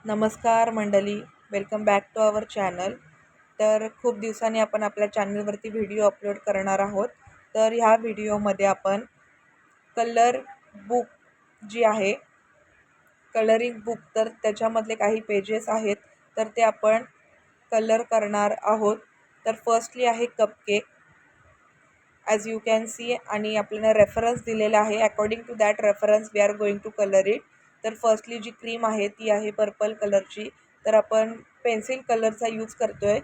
नमस्कार मंडळी, welcome back to our channel. तर खूप दिवसांनी आपण आपल्या चॅनलवरती व्हिडिओ अपलोड करणार आहोत. तर ह्या व्हिडिओमध्ये आपण कलर बुक जी आहे, कलरिंग बुक, तर त्याच्यामधले काही पेजेस आहेत तर ते आपण कलर करणार आहोत. तर फर्स्टली आहे cupcake, as you can see, आणि आपल्याला रेफरन्स दिलेला आहे. According to that reference we are going to colour it. तर फर्स्टली जी क्रीम आहे ती आहे पर्पल कलरची. तर आपण पेन्सिल कलरचा यूज करतो आहे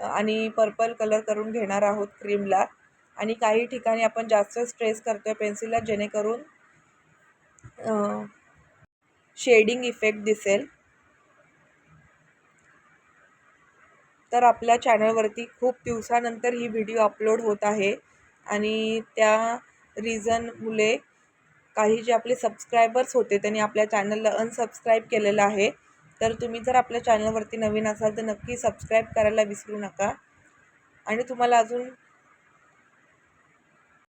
आणि पर्पल कलर करून घेणार आहोत क्रीमला. आणि काही ठिकाणी आपण जास्त स्ट्रेस करतो आहे पेन्सिलला, जेणेकरून शेडिंग इफेक्ट दिसेल. तर आपल्या चॅनलवरती खूप दिवसानंतर ही व्हिडिओ अपलोड होत आहे आणि त्या रिझनमुळे काही जे आपले सबस्क्रायबर्स होते त्यांनी आपल्या चॅनलला अनसबस्क्राईब केलेलं आहे. तर तुम्ही जर आपल्या चॅनलवरती नवीन असाल तर नक्की सबस्क्राईब करायला विसरू नका. आणि तुम्हाला अजून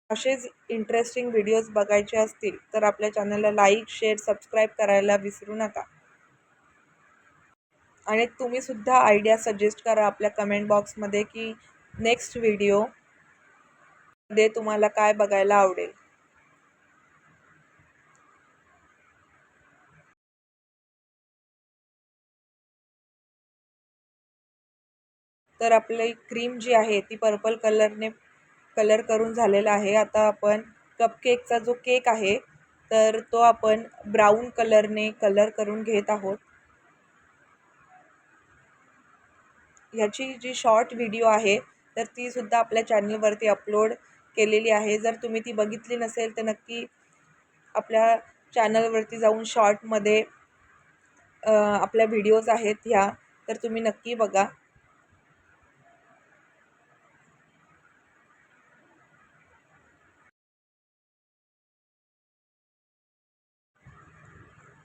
असेच इंटरेस्टिंग व्हिडिओज बघायचे असतील तर आपल्या चॅनलला लाईक, शेअर, सबस्क्राईब करायला विसरू नका. आणि तुम्हीसुद्धा आयडिया सजेस्ट करा आपल्या कमेंट बॉक्समध्ये की नेक्स्ट व्हिडिओमध्ये तुम्हाला काय बघायला आवडेल. तर आपली क्रीम जी आहे ती पर्पल कलरने कलर करून झालेला आहे. आता आपण कपकेकचा जो केक आहे तर तो आपण ब्राऊन कलरने कलर करून घेत आहोत. ह्याची जी शॉर्ट व्हिडिओ आहे तर तीसुद्धा आपल्या चॅनलवरती अपलोड केलेली आहे. जर तुम्ही ती बघितली नसेल तर नक्की आपल्या चॅनलवरती जाऊन शॉर्टमध्ये आपल्या व्हिडिओज आहेत ह्या, तर तुम्ही नक्की बघा.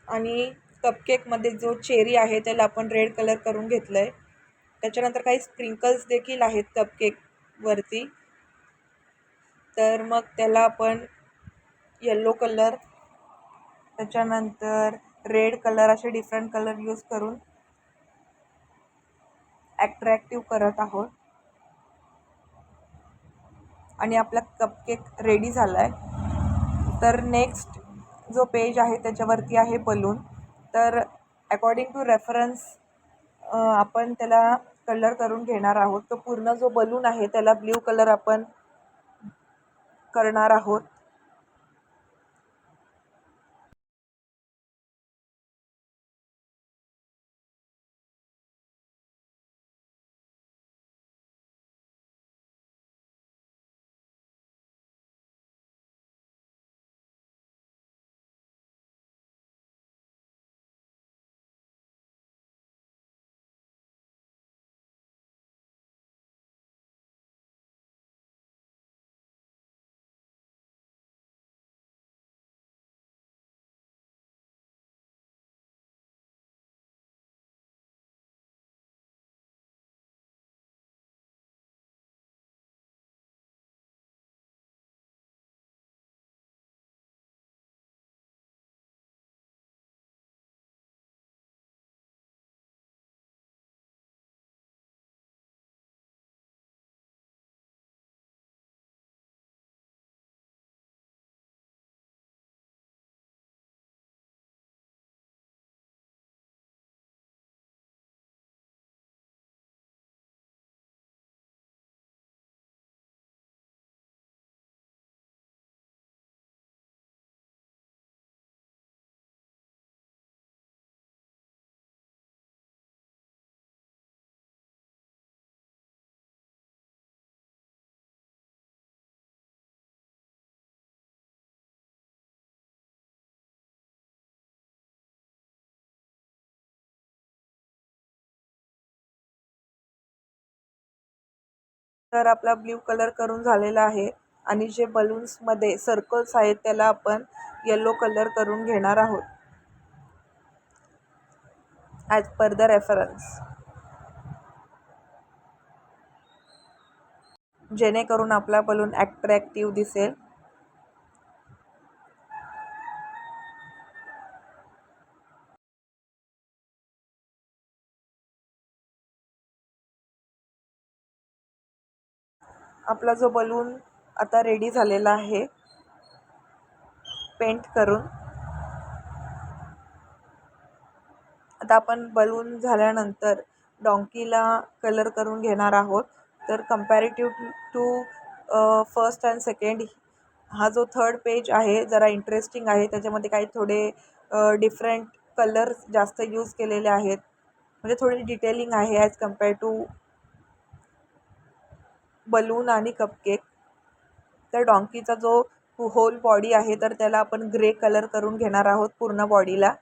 आणि कपकेकमध्ये जो चेरी आहे त्याला आपण रेड कलर करून घेतलं आहे. त्याच्यानंतर काही स्प्रिंकल्स देखील आहेत कपकेकवरती. तर मग त्याला आपण येलो कलर, त्याच्यानंतर रेड कलर, असे डिफरंट कलर यूज करून ॲट्रॅक्टिव्ह करत आहोत. आणि आपला कपकेक रेडी झाला आहे. तर नेक्स्ट जो पेज आहे त्याच्यावरती आहे बलून. तर अकॉर्डिंग टू रेफरन्स आपण त्याला कलर करून घेणार आहोत. तो पूर्ण जो बलून आहे त्याला ब्ल्यू कलर आपण करणार आहोत. तर आपला ब्ल्यू कलर करून झालेला आहे. आणि जे बलून्समध्ये सर्कल्स आहेत त्याला आपण येलो कलर करून घेणार आहोत ॲज पर द रेफरन्स, जेणेकरून आपला बलून ॲट्रॅक्टिव्ह दिसेल. आपला जो बलून आता रेडी झालेला आहे पेंट करून. आता आपण बलून झाल्यानंतर डॉंकीला कलर करून घेणार आहोत. तर comparative to first and second हा जो थर्ड पेज आहे जरा इंटरेस्टिंग आहे. त्याच्यामध्ये काही थोडे डिफरंट कलर्स जास्त यूज केलेले आहेत, म्हणजे थोडी डिटेलिंग आहे ॲज कम्पेअर टू बलून आणि कपकेक. तर डॉंकीचा जो होल बॉडी आहे तर त्याला आपण ग्रे कलर करून घेणार आहोत पूर्ण बॉडीला.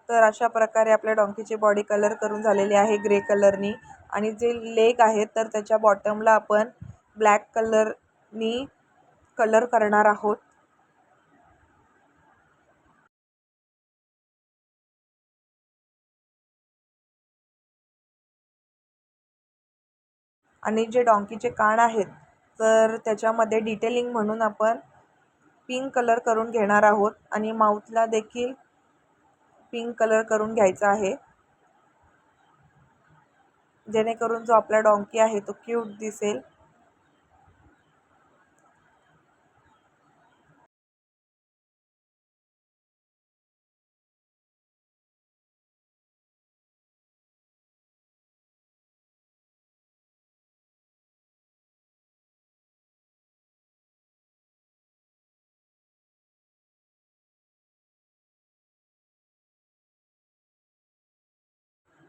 तर अशा प्रकारे आपल्या डॉंकीची बॉडी कलर करून झालेली आहे ग्रे कलरनी. आणि जे लेग आहेत तर त्याच्या बॉटमला आपण ब्लॅक कलरनी कलर करणार आहोत. आणि जे डॉंकीचे कान आहेत तर त्याच्यामध्ये डिटेलिंग म्हणून आपण पिंक कलर करून घेणार आहोत. आणि माउथला देखील पिंक कलर करून घ्यायचा आहे, जेणेकरून जो आपला डॉंकी आहे तो क्यूट दिसेल.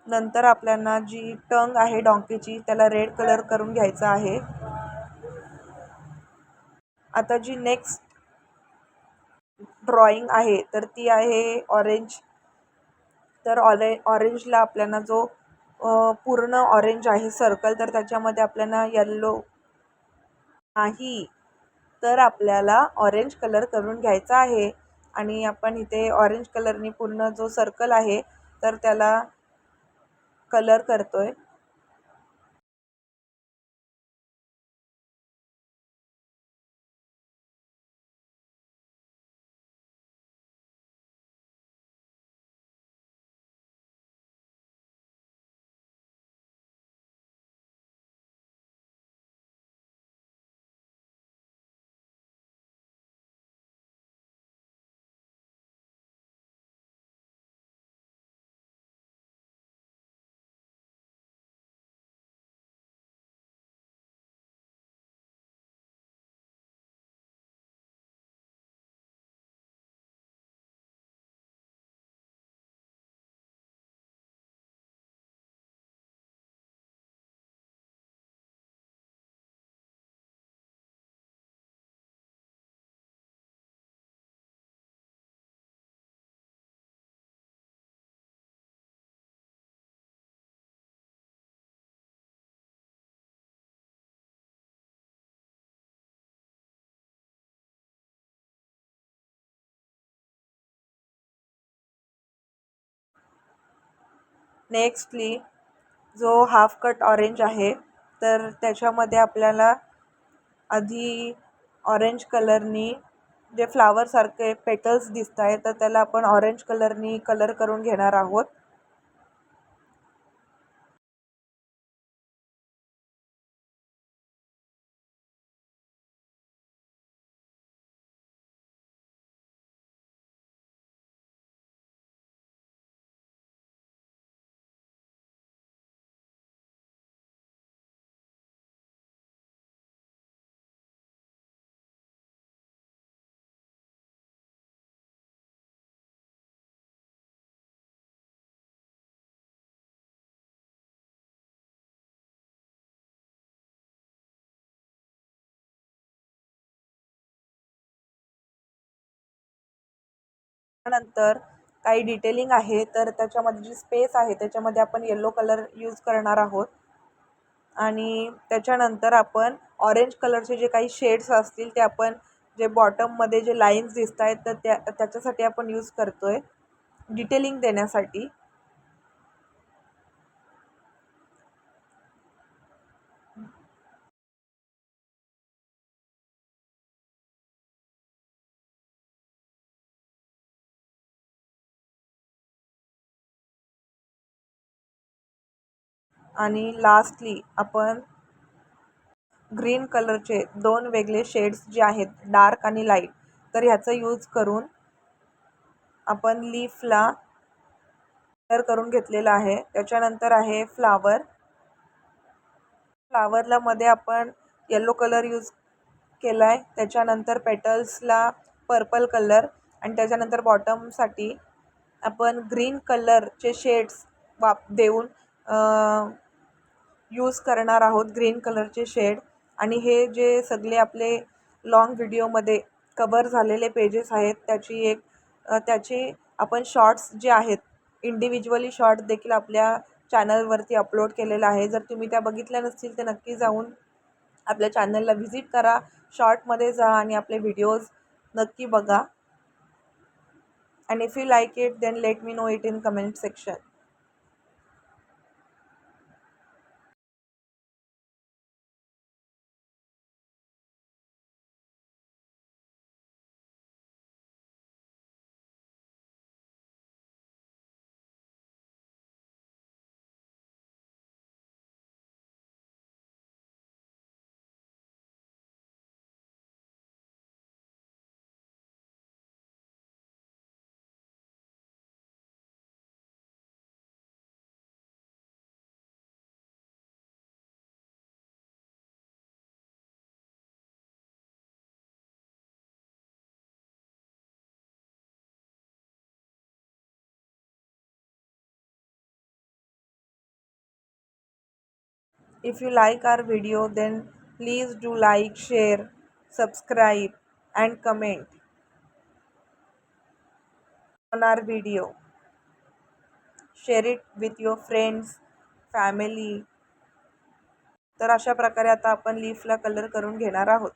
नंतर आपल्याला जी टंग आहे डॉंकीची त्याला रेड कलर करून घ्यायचा आहे. आता जी नेक्स्ट ड्रॉइंग आहे तर ती आहे ऑरेंज. तर ऑरेंजला आपल्याला जो पूर्ण ऑरेंज आहे सर्कल तर त्याच्यामध्ये आपल्याला येल्लो नाही तर आपल्याला ऑरेंज कलर करून घ्यायचा आहे. आणि आपण इथे ऑरेंज कलरनी पूर्ण जो सर्कल आहे तर त्याला कलर करतोय. नेक्स्टली जो हाफ कट ऑरेंज आहे तर त्याच्यामध्ये आपल्याला आधी ऑरेंज कलरनी जे फ्लावरसारखे पेटल्स दिसत आहेत तर त्याला आपण ऑरेंज कलरनी कलर करून घेणार आहोत. त्यानंतर काही डिटेलिंग आहे, तर त्याच्यामध्ये जी स्पेस आहे त्याच्यामध्ये आपण येलो कलर यूज करणार आहोत. आणि त्याच्यानंतर आपण ऑरेंज कलरचे जे काही शेड्स असतील ते आपण जे बॉटममध्ये जे लाईन्स दिसत आहेत तर त्याच्यासाठी आपण यूज करतो आहे डिटेलिंग देण्यासाठी. आणि लास्टली आपण ग्रीन कलरचे 2 वेगळे शेड्स जे आहेत डार्क आणि लाईट, तर ह्याचा यूज करून आपण लीफला कलर करून घेतलेला आहे. त्याच्यानंतर आहे फ्लावर. फ्लावरला मध्ये आपण येलो कलर यूज केला आहे. त्याच्यानंतर पेटल्सला पर्पल कलर आणि त्याच्यानंतर बॉटमसाठी आपण ग्रीन कलरचे शेड्स देऊन यूज करणार आहोत ग्रीन कलरचे शेड. आणि हे जे सगळे आपले लॉंग व्हिडिओमध्ये कवर झालेले पेजेस आहेत त्याची आपण शॉर्ट्स जे आहेत इंडिव्हिज्युअली शॉर्ट देखील आपल्या चॅनलवरती अपलोड केलेला आहे. जर तुम्ही त्या बघितल्या नसतील तर नक्की जाऊन आपल्या चॅनलला व्हिजिट करा, शॉर्टमध्ये जा आणि आपले व्हिडिओज नक्की बघा. and if you like it then let me know it in comment section. If you like our video then please do like, share, subscribe and comment on our video. Share it with your friends, family. तर अशा प्रकारे आता आपण लीफला colour करून घेणार आहोत.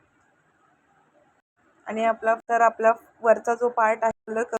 आणि आपला वरचा जो पार्ट आहे कलर